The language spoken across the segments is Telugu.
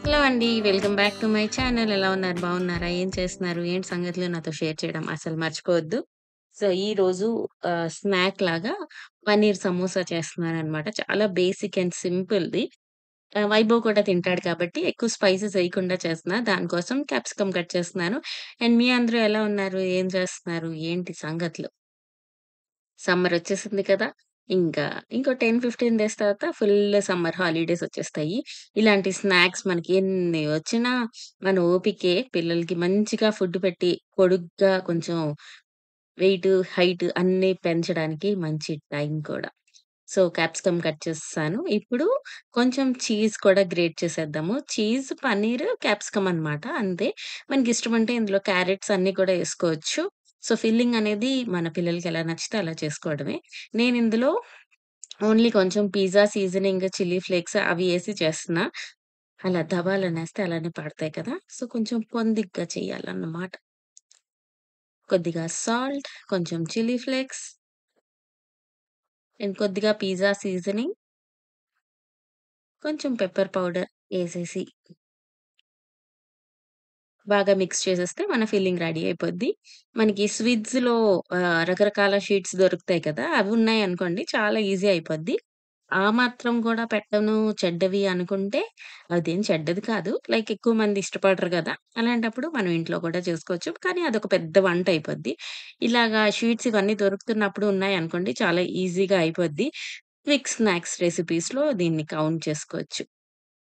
హలో అండి. Welcome back to my channel. ఎలా ఉన్నారు? బాగున్నారా? ఏం చేస్తున్నారు? ఏంటి సంగతులు నాతో షేర్ చేయడం అస్సలు మర్చిపోవద్దు. సో, ఈరోజు స్నాక్ లాగా పన్నీర్ సమోసా చేస్తున్నాననమాట. చాలా బేసిక్ అండ్ సింపుల్‌ది. వైభవ్ కూడా తింటాడు కాబట్టి ఎక్కువ స్పైసెస్ ఎయకుండా చేస్తున్నా. దానికోసం క్యాప్సికమ్ కట్ చేస్తున్నాను. అండ్ మీ అందరూ ఎలా ఉన్నారు? ఏం చేస్తున్నారు? ఏంటి సంగతులు? సమ్మరొచ్చేసింది కదా! ఇంకా ఇంకో 10, 15 డేస్ తర్వాత ఫుల్ సమ్మర్ హాలిడేస్ వచ్చేస్తాయి. ఇలాంటి స్నాక్స్ మనకి ఎన్ని వచ్చినా మన ఓపికే పిల్లలకి మంచిగా ఫుడ్ పెట్టి పొడుగ్గా కొంచెం వెయిట్, హైట్ అన్నీ పెంచడానికి మంచి టైం కూడా. సో, క్యాప్సికమ్ కట్ చేసేసాను. ఇప్పుడు కొంచెం చీజ్ కూడా గ్రేట్ చేసేద్దాము. చీజ్, పన్నీర్, క్యాప్సికమ్ అనమాట అంతే. మనకిష్టముంటే ఇందులో క్యారెట్స్ అన్నీ కూడా ఏసుకోవచ్చు. సో, ఫిల్లింగ్ అనేది మన పిల్లలకి ఎలా నచ్చితే అలా చేసుకోవడమే. నేనిందులో ఓన్లీ కొంచెం పిజ్జా సీజనింగ్, చిల్లీ ఫ్లేక్స్ అవి ఏసి చేస్తున్నా. అలా దబాలనేస్తే అలానే పడతాయి కదా! సో, కొంచెం పొందిగ్గా చేయాలన్నమాట. కొద్దిగా సాల్ట్, కొంచెం చిల్లీ ఫ్లేక్స్ అండ్ కొద్దిగా పిజ్జా సీజనింగ్, కొంచెం పెప్పర్ పౌడర్ ఏసేసి బాగా మిక్స్ చేసేస్తే మన ఫిల్లింగ్ రెడీ అయిపోద్ది. మనకి స్విగ్స్‌లో రకరకాల షీట్స్ దొరుకుతాయి కదా! అవున్నాయనుకోండి చాలా ఈజీ అయిపోద్ది. ఆ మాత్రం కూడా పెట్టను చెడ్డవి అనుకుంటే అదేం చెడ్డది కాదు. లైక్ ఎక్కువ మంది ఇష్టపడరు గదా! అలాంటప్పుడు మనం ఇంట్లో కూడా చేసుకోవచ్చు. కానీ అదొక పెద్ద వంట అయిపోద్ది. ఇలాగా షీట్స్ ఇవన్నీ దొరుకుతున్నప్పుడు ఉన్నాయనుకోండి చాలా ఈజీగా అయిపోద్ది. క్విక్ స్నాక్స్ రెసిపీస్‌లో దీన్ని కౌంట్ చేసుకోవచ్చు.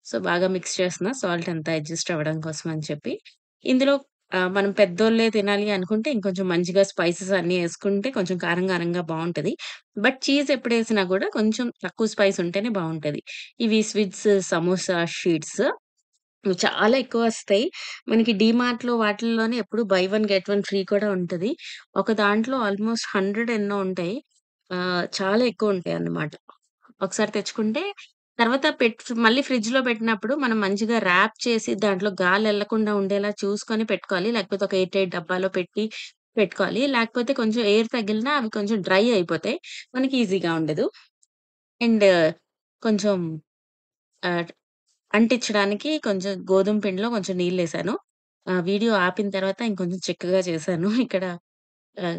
సో, బాగా మిక్స్ చేస్తున్నా సాల్ట్ అంతా అడ్జస్ట్ అవ్వడం కోసం అని చెప్పి. ఇందులో మనం పెద్దోళ్ళే తినాలి అనుకుంటే ఇంకొంచెం మంచిగా స్పైసెస్ అన్నీ యేసుకుంటే కొంచెం కారం కారంగా బావుంటది. బట్ చీజ్ ఎప్పుడేసినా గూడా కొంచెం తక్కువ స్పైస్ ఉంటేనే బావుంటది. ఇవి స్విట్స్, సమోసా షీట్స్ ఇవి చాలా ఎక్కువొస్తాయి. మనకి డీమార్ట్‌లో వాటిల్లోనే ఎప్పుడు by one get one free కూడా ఉంటది. ఒక దాంట్లో ఆల్‌మోస్ట్ 100 ఎన్నో ఉంటాయి. చాలా ఎక్కువుంటాయన్నమాట. ఒకసారి తెచ్చుకుంటే తర్వాత మళ్ళీ ఫ్రిడ్జ్‌లో పెట్టినప్పుడు మనం మంచిగా ర్యాప్ చేసి దాంట్లో గాలెళ్ళకుండా ఉండేలా చూసుకొని పెట్టుకోవాలి. లేకపోతే ఒక ఎయిర్ టైట్ డబ్బాలో పెట్టి పెట్టుకోవాలి. లేకపోతే కొంచెం ఎయిర్ తగిలినా అవి కొంచెం డ్రై అయిపోతాయి. మనకి ఈజీగా ఉండదు. అండ్ కొంచెం ఆహ్, అంటించడానికి కొంచెం గోధుమ పిండిలో కొంచెం నీళ్లేసాను. వీడియో ఆపిన తర్వాత ఇంకొంచెం చిక్కగా చేశాను. ఇక్కడ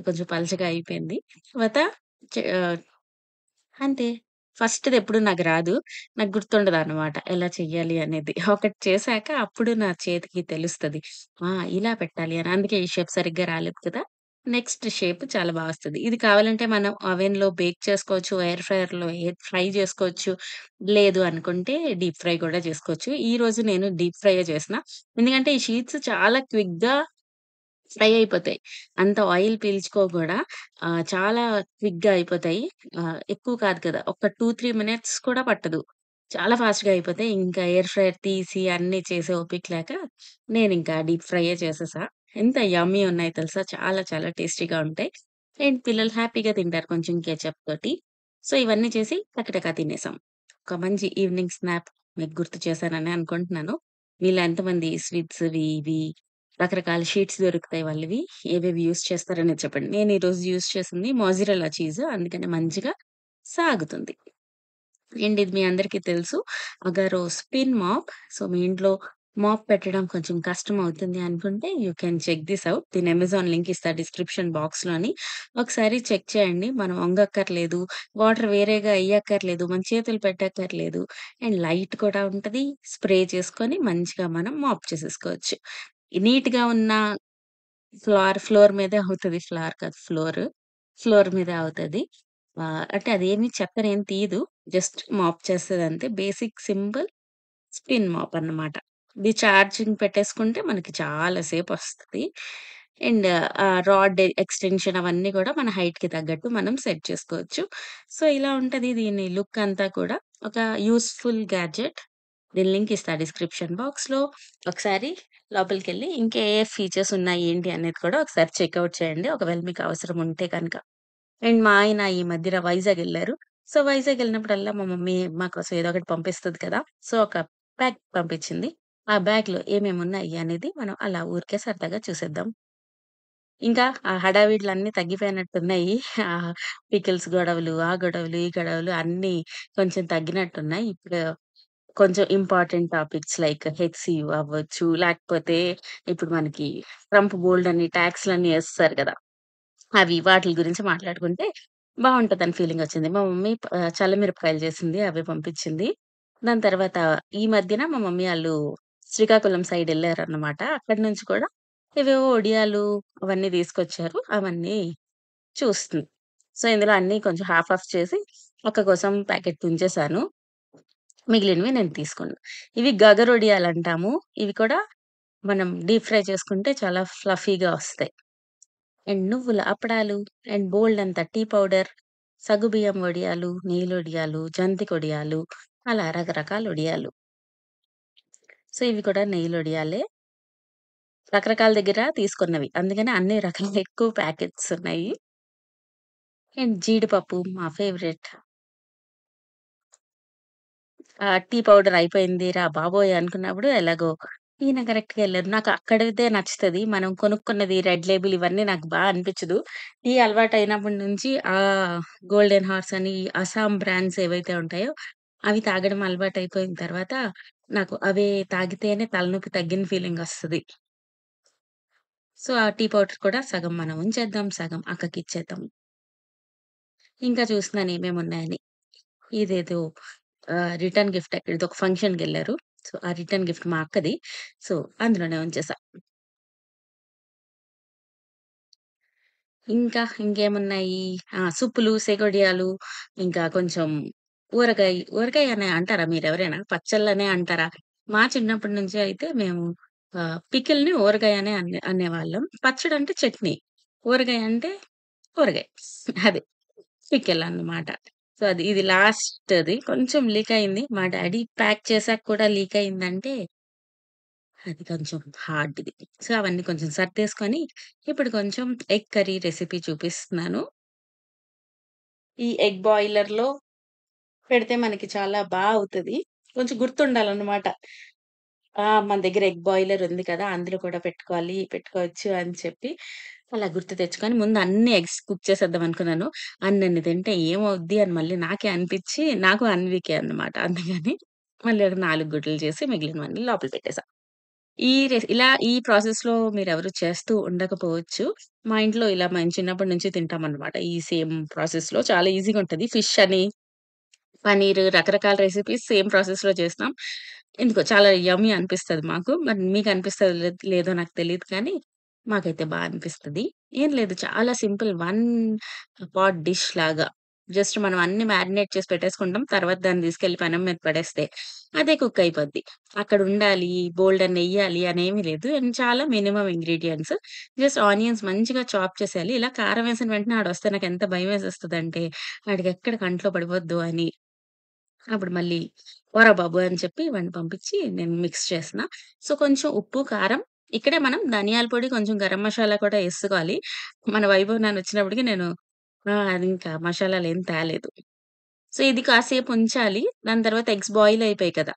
కొంచెం పలచగా అయిపోయింది. తర్వాత ఆహ్ అంతే. ఫస్ట్‌దెప్పుడు నాకు రాదు. నాకు గుర్తుండదనమాట. ఎలా చెయ్యాలి అనేది. ఒకటి చేశాక అప్పుడు నా చేతికి తెలుస్తది. ఆ! ఇలా పెట్టాలి అని. అందుకే ఈ షేప్ సరిగ్గా రాలేదు కదా! నెక్స్ట్ షేప్ చాలా బా వస్తది. ఇది కావాలంటే మనం అవెన్‌లో బేక్ చేసుకోవచ్చు. ఎయిర్ ఫ్రైయర్‌లో ఫ్రై చేసుకోవచ్చు. లేదు అనుకుంటే డీప్ ఫ్రై కూడా చేసుకోవచ్చు. ఈరోజు నేను డీప్ ఫ్రైయే చేసిన. ఎందుకంటే ఈ షీట్స్ చాలా క్విక్‌గా ఫ్రై అయిపోతాయి. అంత ఆయిల్ పీల్చుకోవు గూడా చాలా క్విక్‌గా అయిపోతాయి. ఎక్కువ కాదు కదా! ఒక 2, 3 మినిట్స్ కూడా పట్టదు. చాలా ఫాస్ట్‌గా అయిపోతాయి. ఇంకా ఎయిర్ ఫ్రైయర్ తీసి అన్నీ చేసే ఓపిక లేక నేనింకా డీప్ ఫ్రైయే చేసేసా. ఎంత యమ్మీ ఉన్నాయి తెలుసా! చాలా చాలా టేస్టీగా ఉంటాయి. అండ్ పిల్లలు హ్యాపీగా తింటారు కొంచెం కెచప్ తోటి. సో, ఇవన్నీ చేసి టకటకా తినేసాం. ఒక మంచి ఈవినింగ్ స్నాప్ మీకు గుర్తు చేశాననే అనుకుంటున్నాను. మీలో ఎంతమంది స్వీట్స్‌వి ఇవి రకరకాల షీట్స్ దొరుకుతాయి వాళ్ళవి. ఏవేవి యూజ్ చేస్తారనేది చెప్పండి. నేను ఈరోజు యూజ్ చేసింది మొజరెల్లా చీజ్. అందుకని మంచిగా సాగుతుంది. అండ్ ఇది మీ అందరికీ తెలుసు. Agaro spin mop. సో, మీ ఇంట్లో మాప్ పెట్టడం కొంచెం కష్టమవుతుంది అనుకుంటే you can check this out. దీని అమెజాన్ లింక్ ఇస్తా డిస్క్రిప్షన్ బాక్స్‌లోని. ఒకసారి చెక్ చేయండి. మనం వంగక్కర్లేదు. వాటర్ వేరేగా ఎయ్యక్కర్లేదు. మన చేతులు పెట్టక్కర్లేదు. అండ్ లైట్ కూడా ఉంటది. స్ప్రే చేసుకొని మంచిగా మనం మాప్ చేసేసుకోవచ్చు. నీట్‌గా ఉన్న ఫ్లోర్ మీదే అవుతది. ఫ్లవర్ కాదు ఫ్లోర్. ఫ్లోర్ మీదే అవుతది. అంటే అదేమి చెత్తనేం తీయదు. జస్ట్ మాప్ చేస్తదంతే. బేసిక్ సింపుల్ స్పిన్ మాప్ అన్నమాట. ఇది చార్జింగ్ పెట్టేసుకుంటే మనకి చాలా సేపొస్తది. అండ్ రాడ్ ఎక్స్‌టెన్షన్ అవన్నీ గూడా మన హైట్‌కి తగ్గట్టు మనం సెట్ చేసుకోవచ్చు. సో, ఇలా ఉంటది దీని లుక్ అంతా కూడా. ఒక యూజ్‌ఫుల్ గ్యాడ్జెట్. దీని లింక్ ఇస్తా డిస్క్రిప్షన్ బాక్స్‌లో. ఒకసారి లోపలికెళ్ళి ఇంకా ఏ ఏ ఫీచర్స్ ఉన్నాయి ఏంటి అనేది కూడా ఒకసారి చెకౌట్ చేయండి. ఒకవేళ మీకు అవసరం ఉంటే గనక. అండ్ మా ఆయన ఈ మధ్యన వైజాగ్ ఎళ్లారు. సో, వైజాగ్ ఎళ్ళినప్పుడల్లా మా మమ్మీ మా కోసం ఏదో ఒకటి పంపిస్తది కదా! సో, ఒక బ్యాగ్ పంపించింది. ఆ బ్యాగ్‌లో ఏమేమున్నాయి అనేది మనం అలా ఊరికే సరదాగా చూసేద్దాం. ఇంకా ఆ హడావిడులన్నీ తగ్గిపోయినట్టున్నాయి. పికిల్స్ గొడవలు, ఆ గొడవలు, ఈ గొడవలు అన్నీ కొంచెం తగ్గినట్టున్నాయి. ఇప్పుడు కొంచెం ఇంపార్టెంట్ టాపిక్స్ లైక్ హెచ్‌సియు అవ్వచ్చు, లేకపోతే ఇప్పుడు మనకి ట్రంప్ బోలెడన్ని టాక్స్‌లన్నీ యేసేసారు గదా! అవి వాటిలి గురించి మాట్లాడుకుంటే బావుంటదని ఫీలింగొచ్చింది. మా మమ్మీ చల్లమిరపకాయలు చేసింది. అవి పంపించింది. దాని తర్వాత ఈ మధ్యన మా మమ్మీ ఆళ్ళు శ్రీకాకుళం సైడ్ ఎళ్లారన్నమాట. అక్కడి నుంచి కూడా ఏవేవో వడియాలు అవన్నీ తీసుకొచ్చారు. అవన్నీ చూస్తుంది. సో, ఇందులో అన్నీ కొంచెం హాఫ్ హాఫ్ చేసి అక్క కోసం ప్యాకెట్ తుంచేసాను. మిగిలినవి నేను తీసుకున్నా. ఇవి గగరొడియాలంటాము. ఇవి కూడా మనం డీప్ ఫ్రై చేసుకుంటే చాలా ఫ్లఫీగా వస్తాయి. అండ్ నువ్వుల అప్పడాలు అండ్ బోలెడంత టీ పౌడర్, సగ్గుబియ్యం వడియాలు, నీలొడియాలు, జంతికొడియాలు అలా రకరకాల వడియాలు. సో, ఇవి కూడా నెయ్యిలొడియాలే. రకరకాల దగ్గర తీసుకున్నవి. అందుకని అన్ని రకాల ఎక్కువ ప్యాకెట్స్ ఉన్నాయి. అండ్ జీడిపప్పు మా ఫేవరెట్. టీ పౌడర్ అయిపోయిందిరా బాబోయ్! అనుకున్నప్పుడు ఎలాగో ఈయన కరెక్ట్‌గా ఎళ్లారు. నాకు అక్కడిదే నచ్చుతది. మనం కొనుక్కున్నది రెడ్ లేబుల్ ఇవన్నీ నాకు అనిపించదు. టీ అలవాటయినప్పటి నుంచి గోల్డెన్ హార్స్ అని, అసాం బ్రాండ్స్ ఏవైతే ఉంటాయో అవి తాగడం అలవాటయిపోయిన తర్వాత నాకు అవే తాగితేనే తలనొప్పి తగ్గిన ఫీలింగొస్తది. సో, ఆ టీ పౌడర్ కూడా సగం మనం ఉంచేద్దాం, సగం అక్కకిచ్చేద్దాం. ఇంకా చూస్తున్నాను ఏమేమున్నాయని. ఇదేదో రిటర్న్ గిఫ్ట్ ఎక్కడిదో ఒక ఫంక్షన్‌కెళ్లారు. సో, ఆ రిటర్న్ గిఫ్ట్ మా అక్కది. సో, అందులోనే ఉంచేసా. ఇంకా ఇంకేమున్నాయి? సుప్పులు, సెకోడియాలు, ఇంకా కొంచెం ఊరగాయ అని అంటారా మీరెవరైనా? పచ్చళ్ళనే అంటారా? మా చిన్నప్పటి నుంచి అయితే మేము పికిల్‌ని ఊరగాయ అనేవాళ్ళం. పచ్చడంటే చట్నీ. ఊరగాయ అంటే ఊరగాయ. అదే. పికిల్ అన్నమాట. సో, ఇది లాస్ట్‌ది. కొంచెం లీక్ అయింది. మా డ్యాడీ ప్యాక్ చేసాక కూడా లీక్ అయిందంటే అది కొంచెం హార్డ్‌ది. సో, అవన్నీ కొంచెం సర్దేసుకొని, ఇప్పుడు కొంచెం ఎగ్ కర్రీ రెసిపీ చూపిస్తున్నాను. ఈ ఎగ్ బాయిలర్‌లో పెడితే మనకి చాలా అవుతది. కొంచెం గుర్తుండాలన్నమాట. మన దగ్గర ఎగ్ బాయిలర్ ఉంది కదా! అందులో కూడా పెట్టుకోవచ్చు అని చెప్పి, అలా గుర్తు తెచ్చుకొని ముందు అన్ని ఎగ్స్ కుక్ చేసేద్దాం అనుకున్నాను. అన్నన్ని తింటే ఏమవుద్ది అని మళ్ళీ నాకే అనిపిచ్చి, నాకు అన్వీకే అన్నమాట. అందుకని మళ్ళీ ఒక 4 గుడ్లు చేసి మిగిలినవన్నీ లోపల పెట్టేసా. ఈ ప్రాసెస్‌లో మీరెవరు చేస్తూ ఉండకపోవచ్చు. మా ఇంట్లో ఇలా మేము చిన్నప్పటి నుంచి తింటామనమాట. ఈ సేమ్ ప్రాసెస్‌లో చాలా ఈజీగా ఉంటది. ఫిష్ అని, పన్నీరు రకరకాల రెసిపీస్ సేమ్ ప్రాసెస్‌లో చేస్తాం. ఎందుకో చాలా యమ్మీ అనిపిస్తది మాకు. మరి మీకనిపిస్తదో లేదో నాకు తెలీదు కానీ, మాకైతే అనిపిస్తది. ఏం లేదు చాలా సింపుల్ పాట్ డిష్ లాగా. జస్ట్ మనం అన్నీ మ్యారినేట్ చేసి పెట్టేసుకుంటాం. తర్వాత దాన్ని తీసుకెళ్ళి పెనం మీద పడేస్తే అదే కుక్ అయిపోద్ది. అక్కడుండాలి, బోలెడన్నెయ్యాలి అనేమి లేదు. అండ్ చాలా మినిమమ్ ఇంగ్రీడియెంట్స్. జస్ట్ ఆనియన్స్ మంచిగా చాప్ చేసేయాలి. ఇలా కారం వేసిన వెంటనే ఆడొస్తే నాకెంత భయమేసేస్తదంటే, ఆడికెక్కడ కంట్లో పడిపోద్దో అని. అప్పుడు మళ్ళీ పోరా బాబు అని చెప్పి వాడిని పంపించి నేను మిక్స్ చేసిన. సో, కొంచెం ఉప్పు, కారం ఇక్కడే మనం ధనియాల పొడి, కొంచెం గరం మసాలా కూడా ఏసుకోవాలి. మన వైభవ్ నాన్నొచ్చినప్పటికి నేను అది ఇంకా మసాలాలేం తేలేదు. సో, ఇది కాసేపు ఉంచాలి. దాని తర్వాత ఎగ్స్ బాయిల్ అయిపోయాయి కదా!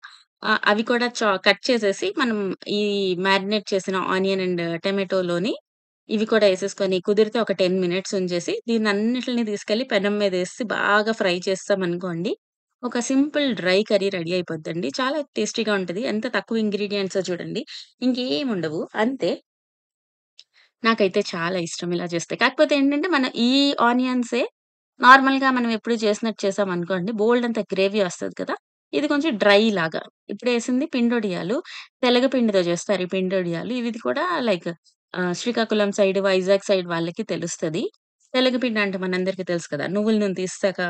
అవి కూడా కట్ చేసేసి మనం ఈ మ్యారినేట్ చేసిన ఆనియన్ అండ్ టొమాటోలోని ఇవి కూడా ఏసేసుకొని కుదిరితే ఒక 10 మినిట్స్ ఉంచేసి దీన్నన్నిటిని తీసుకెళ్ళి పెనం మీదేసి బాగా ఫ్రై చేసేసామనుకోండి. ఒక సింపుల్ డ్రై కర్రీ రెడీ అయిపోద్దండి. చాలా టేస్టీగా ఉంటది. ఎంత తక్కువ ఇంగ్రీడియెంట్సో చూడండి. ఇంకేముండవు. అంతే. నాకైతే చాలా ఇష్టం ఇలా చేస్తే. కాకపోతే ఏంటంటే, మన ఈ ఆనియన్సే నార్మల్‌గా మనం ఎప్పుడు చేసినట్టు చేసామనుకోండి, బోలెడంత గ్రేవీ వస్తది కదా! ఇది కొంచెం డ్రై లాగా. ఇప్పుడేసింది పిండొడియాలు. తెలగపిండితో చేస్తారు ఈ పిండొడియాలు. ఇది కూడా like Srikakulam side, Vizag side వాళ్ళకి తెలుస్తది. తెలగపిండి అంటే మనందరికీ తెలుసు కదా! నువ్వుల నూనె తీసాక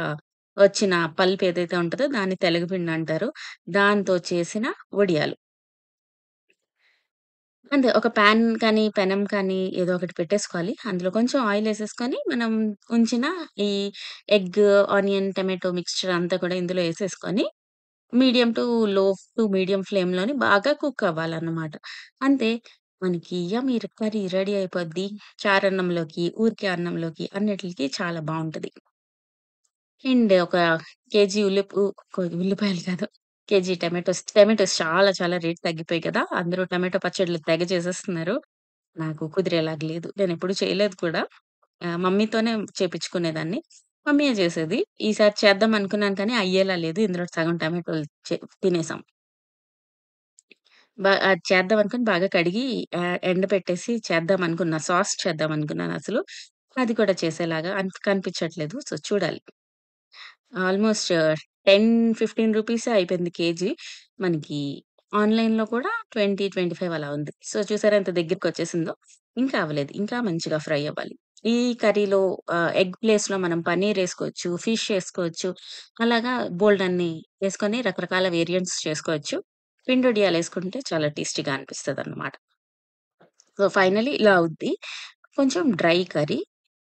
వచ్చిన పల్ప్ ఏదైతే ఉంటదో దాన్ని తెలగపిండంటారు. దాంతో చేసిన వడియాలు. అంతే. ఒక పాన్ కానీ, పెనం కానీ ఏదో ఒకటి పెట్టేసుకోవాలి. అందులో కొంచెం ఆయిలేసేసుకొని, మనం ఉంచిన ఈ ఎగ్, ఆనియన్, టొమాటో మిక్స్చర్ అంతా కూడా ఇందులో ఏసేసుకొని, medium to low to medium ఫ్లేమ్‌లోని బాగా కుక్ అవ్వాలన్నమాట. అంతే. మనకి యమ్మీ కర్రీ రెడీ అయిపోద్ది. చారన్నంలోకి, ఊరికే అన్నంలోకి అన్నిట్లికి చాలా బావుంటది. అండ్ ఒక కేజీ ఉల్లిపాయలు కాదు. కేజీ టమాటోస్ చాలా చాలా రేట్ తగ్గిపోయాయి కదా! అందరూ టమాటో పచ్చడ్లు తెగ చేసేస్తున్నారు. నాకు కుదిరేలాగా లేదు. నేనెప్పుడు చేయలేదు కూడా. మమ్మీతోనే చేపిచ్చుకునేదాన్ని. మమ్మీయే చేసేది. ఈసారి చేద్దాం అనుకున్నాను కానీ అయ్యేలా లేదు. ఇందులో సగం టమాటోలు తినేసాం. అది చేద్దామనుకుని బాగా కడిగి ఎండబెట్టేసి చేద్దామనుకున్నా. సాస్ చేద్దామనుకున్నానసలు. అది కూడా చేసేలాగా కనిపించట్లేదు. సో, చూడాలి. ఆల్‌మోస్ట్ 10, 15 రూపీసే అయిపోయింది కేజీ. మనకి ఆన్‌లైన్‌లో కూడా 20, 25 అలా ఉంది. సో, చూసారా ఎంత దగ్గరికొచ్చేసిందో. ఇంకా అవ్వలేదు. ఇంకా మంచిగా ఫ్రై అవ్వాలి. ఈ కర్రీలో ఎగ్ ప్లేస్‌లో మనం పన్నీర్ ఏసుకోవచ్చు, ఫిష్ ఏసుకోవచ్చు. అలాగా బోలెడన్ని ఏసుకొని రకరకాల వేరియంట్స్ చేసుకోవచ్చు. పిండొడియాలేసుకుంటే చాలా టేస్టీగా అనిపిస్తదనమాట. సో, ఫైనల్లీ ఇలా అవుద్ది. కొంచెం డ్రై కర్రీ.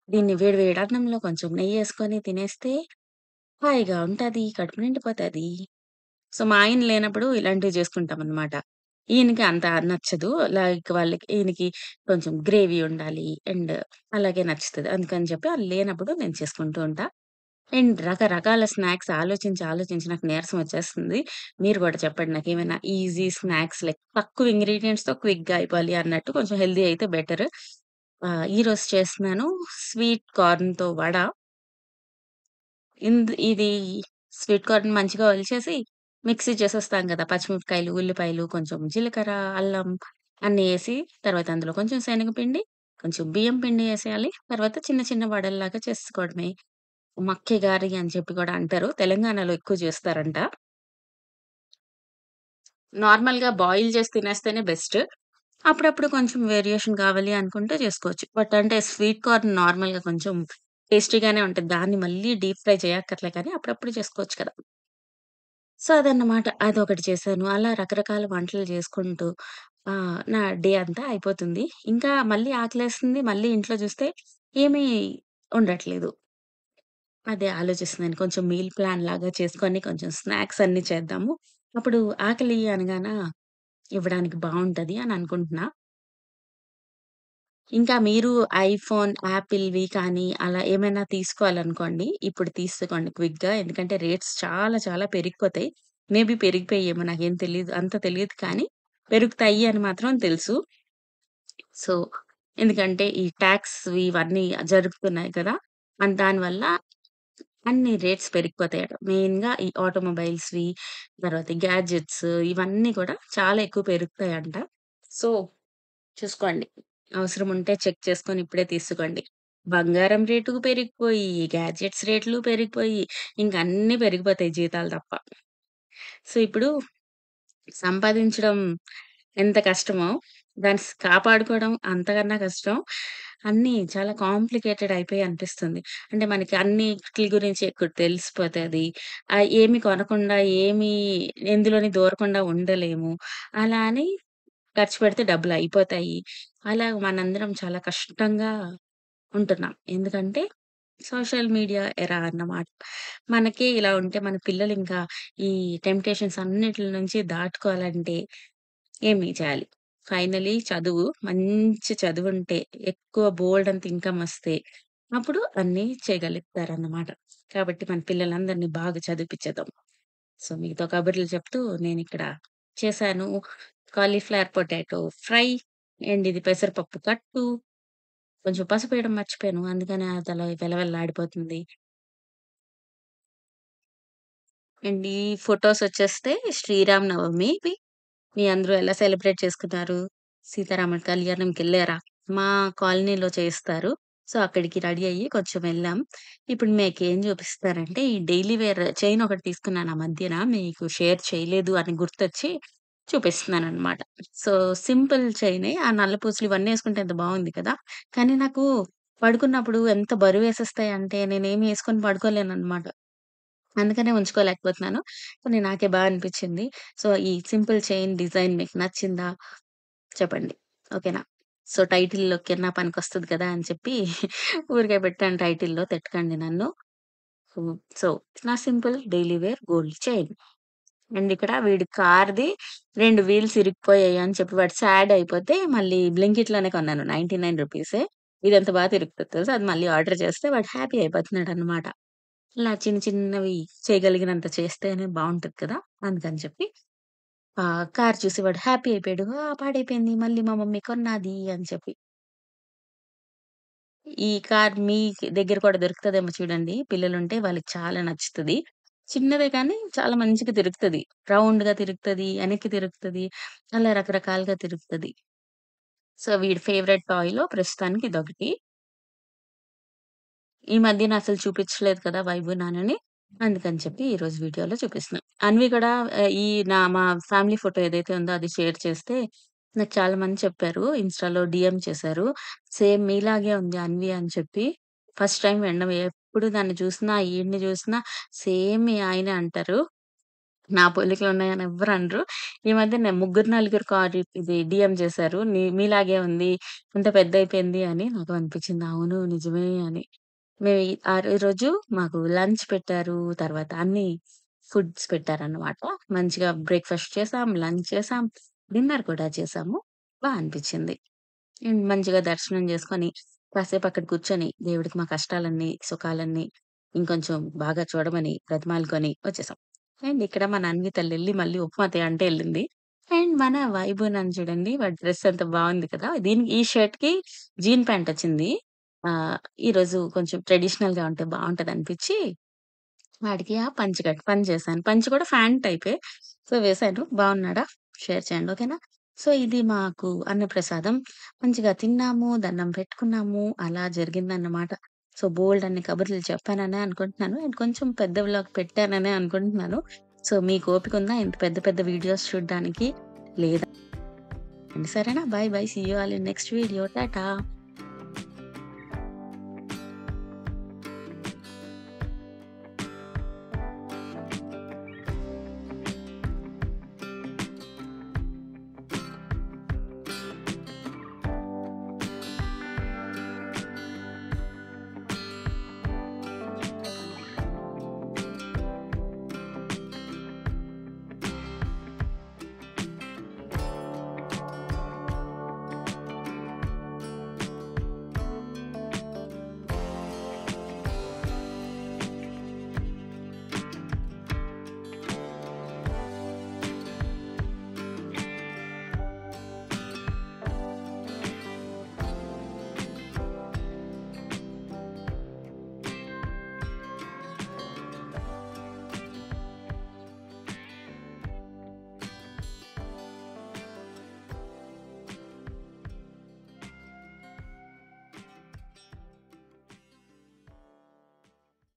దీన్ని వేడి వేడి అన్నంలో కొంచెం నెయ్యేసుకొని తినేస్తే హాయిగా ఉంటది. కడుపు నిండిపోతది. సో, మా ఆయన లేనప్పుడు ఇలాంటివి చేసుకుంటామనమాట. ఈయనకి అంత నచ్చదు. లైక్ ఈయనకి కొంచెం గ్రేవీ ఉండాలి. అండ్ అలాగే నచ్చుతది. అందుకని చెప్పి ఆళ్ళు లేనప్పుడు నేను చేసుకుంటూ ఉంటా. అండ్ రకరకాల స్నాక్స్ ఆలోచించి, ఆలోచించి నాకు నీరసం వచ్చేస్తుంది. మీరు గూడా చెప్పండి నాకేమైనా ఈజీ స్నాక్స్ లైక్ తక్కువ ఇంగ్రీడియెంట్స్‌తో క్విక్‌గా అయిపోవాలి అన్నట్టు కొంచెం హెల్తీ అయితే బెటర్. ఈరోజు చేస్తున్నాను స్వీట్ కార్న్‌తో వడ. ఇది స్వీట్ కార్న్ మంచిగా ఒలిచేసి మిక్సీ చేసేస్తాం గదా! పచ్చిమిరపకాయలు, ఉల్లిపాయలు, కొంచెం జీలకర్ర, అల్లం అన్నీ ఏసి తర్వాత అందులో కొంచెం శనగపిండి, కొంచెం బియ్యం పిండి ఏసేయాలి. తర్వాత చిన్న చిన్న వడల్లాగా చేసుకోవడమే. మక్కె గారెలు అని చెప్పి కూడా అంటారు. తెలంగాణలో ఎక్కువ చేస్తారంట. నార్మల్‌గా బాయిల్ చేసి తినేస్తేనే బెస్ట్. అప్పుడప్పుడు కొంచెం వేరియేషన్ కావాలి అనుకుంటే చేసుకోవచ్చు. బట్ అంటే స్వీట్ కార్న్ నార్మల్‌గా కొంచెం టేస్టీగానే ఉంటది. దాన్ని మళ్ళీ డీప్ ఫ్రై చేయక్కర్లే కానీ అప్పుడప్పుడు చేసుకోవచ్చు కదా! సో, అదన్నమాట. అదొకటి చేశాను. అలా రకరకాల వంటలు చేసుకుంటూ నా డే అంతా అయిపోతుంది. ఇంకా మళ్ళీ ఆకలేస్తుంది. మళ్ళీ ఇంట్లో చూస్తే ఏమీ ఉండట్లేదు. అదే ఆలోచిస్తున్నాను. కొంచెం మీల్ ప్లాన్ లాగా చేసుకొని కొంచెం స్నాక్స్ అన్నీ చేద్దాము. అప్పుడు ఆకలి అనగాన ఇవ్వడానికి బావుంటది అని అనుకుంటున్నా. ఇంకా మీరు ఐఫోన్, యాపిల్‌వి కానీ అలా ఏమైనా తీసుకోవాలనుకోండి. ఇప్పుడు తీసుకోండి క్విక్‌గా. ఎందుకంటే రేట్స్ చాలా చాలా పెరిగిపోతాయి. మేబీ పెరిగిపోయేమో నాకేం తెలీదు. అంత తెలీదు కానీ పెరుగుతాయి అని మాత్రం తెలుసు. సో, ఎందుకంటే ఈ టాక్స్‌వి ఇవన్నీ జరుగుతున్నాయి కదా! దానివల్ల అన్ని రేట్స్ పెరిగిపోతాయట. మెయిన్‌గా ఈ ఆటోమొబైల్స్‌వి, తర్వాత ఈ గ్యాడ్జెట్స్ ఇవన్నీ కూడా చాలా ఎక్కువ పెరుగుతాయంట. సో, చూసుకోండి. అవసరం ఉంటే చెక్ చేసుకొని ఇప్పుడే తీసుకోండి. బంగారం రేటు పెరిగిపోయి, గ్యాడ్జెట్స్ రేట్లు పెరిగిపోయి, ఇంక అన్నీ పెరిగిపోతాయి జీతాలు తప్ప. సో, ఇప్పుడు సంపాదించడం ఎంత కష్టమో, దాన్ని కాపాడుకోవడం అంతకన్నా కష్టం. అన్నీ చాలా కాంప్లికేటెడ్ అయిపోయాయి అనిపిస్తుంది. అంటే మనకి అన్నిట్లి గురించి ఎక్కువ తెలిసిపోతది. ఏమి కొనకుండా, ఎందులోని దూరకుండా ఉండలేము. అలా అని ఖర్చు పెడితే డబ్బులయిపోతాయి. అలా మనందరం చాలా కష్టంగా ఉంటున్నాం. ఎందుకంటే సోషల్ మీడియా ఎరా అన్నమాట. మనకే ఇలా ఉంటే మన పిల్లలింకా ఈ టెంప్టేషన్స్ అన్నిట్లి నుంచి దాటుకోవాలంటే ఏమి చేయాలి? ఫైనలీ చదువు. మంచి చదువుంటే, ఎక్కువ బోలెడంత ఇన్‌కమొస్తే, అప్పుడు అన్నీ చేయగలుగుతారన్నమాట. కాబట్టి మన పిల్లలందరిని బాగా చదివిపిచ్చేద్దాం. సో, మీతో కబుర్లు చెప్తూ నేనిక్కడ చేశాను. కాలీఫ్లవర్ పొటాటో ఫ్రై అండ్ ఇది పెసరపప్పు కట్టు. కొంచెం పసుపేయడం మర్చిపోయాను. అందుకని అదలా వెలవెల్లాడిపోతుంది. అండ్ ఈ ఫోటోసొచ్చేస్తే శ్రీరామ నవమివి. మీ అందరూ ఎలా సెలబ్రేట్ చేసుకున్నారు? సీతారాముల కళ్యాణంకెళ్లారా? మా కాలనీలో చేస్తారు. సో, అక్కడికి రెడీ అయ్యి కొంచెం వెళ్ళాం. ఇప్పుడు మీకేం చూపిస్తానంటే, ఈ డైలీ వేర్ చైన్ ఒకటి తీసుకున్నాను ఆ మధ్యన. మీకు షేర్ చేయలేదు అని గుర్తొచ్చి చూపిస్తున్నాననమాట. So, simple చైనే. ఆ నల్ల పూసలు ఇవన్నీ యేసుకుంటే ఎంత బావుంది కదా! కానీ నాకు పడుకున్నప్పుడు ఎంత బరువేసేస్తాయంటే, నేనేమి యేసుకొని పడుకోలేననమాట. అందుకనే ఉంచుకోలేకపోతున్నాను. కానీ నాకే అనిపిచ్చింది. సో, ఈ సింపుల్ చైన్ డిజైన్ మీకు నచ్చిందా? చెప్పండి. ఓకేనా? సో, టైటిల్‌లోకైనా పనికొస్తది కదా! అని చెప్పి ఊరికే పెట్టాను టైటిల్‌లో తిట్టకండి నన్ను. సో, నా simple daily wear gold chain. And ఇక్కడ వీడి కార్‌ది 2 వీల్స్ ఇరిగిపోయాయి అని చెప్పి వాడు సాడ్ అయిపోతే మళ్ళీ బ్లింకిట్‌లోనే కొన్నాను. 99 రూపీసే. ఇదెంత తిరుగుతదో తెలుసా? అది మళ్ళీ ఆర్డర్ చేస్తే వాడు హ్యాపీ అయిపోతున్నాడన్నమాట. ఇలా చిన్న చిన్నవి చేయగలిగినంత చేస్తేనే బావుంటది కదా! అందుకని చెప్పి కార్ చూసి వాడు హ్యాపీ అయిపోయాడు. పాడైపోయింది మళ్ళీ మా మమ్మీ కొన్నాది అని చెప్పి. ఈ కార్ మీ దగ్గర కూడా దొరుకుతదేమో చూడండి. పిల్లలుంటే వాళ్ళకి చాలా నచ్చుతది. చిన్నదే కానీ చాలా మంచిగా తిరుగుతది. రౌండ్‌గా తిరుగుతది, ఎనక్కి తిరుగుతది. అలా రకరకాలుగా తిరుగుతది. సో, వీడి ఫేవరెట్ టాయ్‌లో ప్రస్తుతానికి ఇదొకటి. ఈ మధ్యన అసలు చూపించలేదు కదా! 'వైభు నాన్నని'. అందుకని చెప్పి ఈరోజు వీడియోలో చూపిస్తున్నా. అన్వి కూడా మా ఫ్యామిలీ ఫోటో ఏదైతే ఉందో అది షేర్ చేస్తే నాకు చాలా మంది చెప్పారు. ఇన్‌స్టాలో డీఎం చేశారు. సేమ్ మీలాగే ఉంది అన్వి అని చెప్పి. ఫస్ట్ టైమ్ వినడం. ఎప్పుడు దాన్ని చూసినా, ఈడిని చూసినా సేమ్ మీ ఆయనే అంటారు. నా పోలికలున్నాయని ఎవ్వరు అనరు. ఈ మధ్య ముగ్గురు, నలుగురు ఇది డీఎం చేశారు. మీలాగే ఉంది. ఇంత పెద్దయిపోయింది అని నాకు అనిపించింది. అవును నిజమే అని. మేము ఈ రోజు మాకు లంచ్ పెట్టారు. తర్వాత అన్ని ఫుడ్స్ పెట్టారన్నమాట. మంచిగా బ్రేక్‌ఫాస్ట్ చేసాం, లంచ్ చేసాం, డిన్నర్ కూడా చేసాము. అనిపించింది. మంచిగా దర్శనం చేసుకొని, కాసేపు అక్కడ కూర్చొని దేవుడికి మా కష్టాలన్నీ, సుఖాలన్నీ ఇంకొంచెం బాగా చూడమని బ్రతిమాలుకొని వచ్చేసాం. అండ్ ఇక్కడ మా నన్వి తల్లెళ్లి మళ్ళీ ఉప్మా అంటే ఎళ్ళింది. అండ్ మన వైభు నన్ను చూడండి. వాడి డ్రెస్ ఎంత బావుంది కదా! ఈ షర్ట్‌కి జీన్ ప్యాంట్ వచ్చింది. ఆహ్, ఈరోజు కొంచెం ట్రెడిషనల్‌గా ఉంటే బావుంటదనిపిచ్చి వాడికి ఆ పంచ్ చేశాను. పంచ్ కూడా ఫ్యాంట్ టైపే. సో, వేశాను. బాగున్నాడా? షేర్ చేయండి. ఓకేనా? సో, ఇది మాకు అన్నప్రసాదం. మంచిగా తిన్నాము, దండం పెట్టుకున్నాము. అలా జరిగిందన్నమాట. సో, బోలెడన్ని కబుర్లు చెప్పాననే అనుకుంటున్నాను. అండ్ కొంచెం పెద్ద వ్లాగ్ పెట్టాననే అనుకుంటున్నాను. సో, మీకు ఓపికుందా ఇంత పెద్ద పెద్ద వీడియోస్ చూడ్డానికి? లేదా? సరేనా? Bye bye. See you all in next video. Tata.